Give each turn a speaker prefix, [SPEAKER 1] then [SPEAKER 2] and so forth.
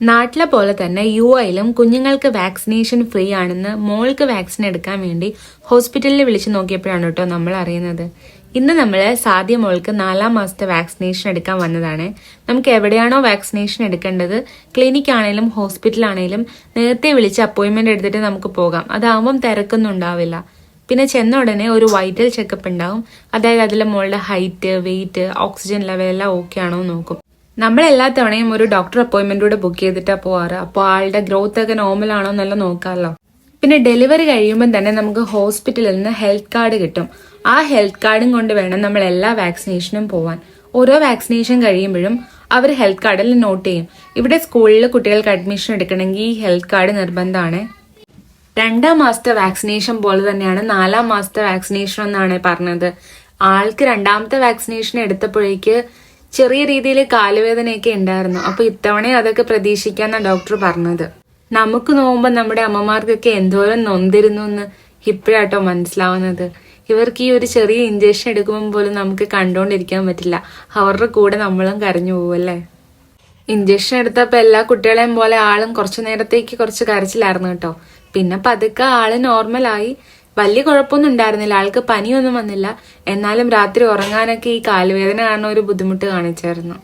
[SPEAKER 1] നാട്ടിലെ പോലെ തന്നെ യുഎയിലും കുഞ്ഞുങ്ങൾക്ക് വാക്സിനേഷൻ ഫ്രീ ആണെന്ന് മോൾക്ക് വാക്സിൻ എടുക്കാൻ വേണ്ടി ഹോസ്പിറ്റലിൽ വിളിച്ചു നോക്കിയപ്പോഴാണ് കേട്ടോ നമ്മൾ അറിയുന്നത്. ഇന്ന് നമ്മൾ സാധ്യ മോൾക്ക് 4 മാസത്തെ വാക്സിനേഷൻ എടുക്കാൻ വന്നതാണ്. നമുക്ക് എവിടെയാണോ വാക്സിനേഷൻ എടുക്കേണ്ടത്, ക്ലിനിക് ആണെങ്കിലും ഹോസ്പിറ്റലാണെങ്കിലും നേരത്തെ വിളിച്ച് അപ്പോയിന്റ്മെന്റ് എടുത്തിട്ട് നമുക്ക് പോകാം. അതാവുമ്പം തിരക്കൊന്നും ഉണ്ടാവില്ല. പിന്നെ ചെന്ന ഉടനെ ഒരു വൈറ്റൽ ചെക്കപ്പ് ഉണ്ടാവും. അതായത് അതിലെ മോളുടെ ഹൈറ്റ്, വെയിറ്റ്, ഓക്സിജൻ ലെവൽ എല്ലാം ഓക്കെ ആണോ നോക്കും. നമ്മൾ എല്ലാ തവണയും ഒരു ഡോക്ടർ അപ്പോയിന്റ്മെന്റൂടെ ബുക്ക് ചെയ്തിട്ടാണ് പോവാറ്. അപ്പോൾ ആളുടെ ഗ്രോത്ത് ഒക്കെ നോർമൽ ആണോ എന്നല്ല നോക്കാമല്ലോ. പിന്നെ ഡെലിവറി കഴിയുമ്പോൾ തന്നെ നമുക്ക് ഹോസ്പിറ്റലിൽ നിന്ന് ഹെൽത്ത് കാർഡ് കിട്ടും. ആ ഹെൽത്ത് കാർഡും കൊണ്ട് വേണം നമ്മൾ എല്ലാ വാക്സിനേഷനും പോവാൻ. ഓരോ വാക്സിനേഷൻ കഴിയുമ്പോഴും അവർ ഹെൽത്ത് കാർഡിൽ നോട്ട് ചെയ്യും. ഇവിടെ സ്കൂളിൽ കുട്ടികൾക്ക് അഡ്മിഷൻ എടുക്കണമെങ്കിൽ ഈ ഹെൽത്ത് കാർഡ് നിർബന്ധമാണ്. 2 മാസത്തെ വാക്സിനേഷൻ പോലെ തന്നെയാണ് 4 മാസത്തെ വാക്സിനേഷൻ എന്നാണ് പറഞ്ഞത്. ആൾക്ക് 2ാമത്തെ വാക്സിനേഷൻ എടുത്തപ്പോഴേക്ക് ചെറിയ രീതിയിൽ കാലുവേദനയൊക്കെ ഉണ്ടായിരുന്നു. അപ്പൊ ഇത്തവണ അതൊക്കെ പ്രതീക്ഷിക്കാന്നാണ് ഡോക്ടർ പറഞ്ഞത്. നമുക്ക് നോക്കുമ്പോൾ നമ്മുടെ അമ്മമാർക്കൊക്കെ എന്തോരം നൊന്തിരുന്നു എന്ന് ഇപ്പോഴാട്ടോ മനസ്സിലാവുന്നത്. ഇവർക്ക് ഈ ഒരു ചെറിയ ഇഞ്ചക്ഷൻ എടുക്കുമ്പോൾ പോലും നമുക്ക് കണ്ടോണ്ടിരിക്കാൻ പറ്റില്ല. അവരുടെ കൂടെ നമ്മളും കരഞ്ഞു പോവല്ലേ. ഇഞ്ചക്ഷൻ എടുത്തപ്പോ എല്ലാ കുട്ടികളെയും പോലെ ആളും കുറച്ചു നേരത്തേക്ക് കുറച്ച് കരച്ചിലായിരുന്നു കേട്ടോ. പിന്നെ പതുക്കെ ആള് നോർമലായി. വലിയ കുഴപ്പമൊന്നും ഉണ്ടായിരുന്നില്ല. ആൾക്ക് പനിയൊന്നും വന്നില്ല. എന്നാലും രാത്രി ഉറങ്ങാനൊക്കെ ഈ കാലുവേദന കാരണം ഒരു ബുദ്ധിമുട്ട് കാണിച്ചായിരുന്നു.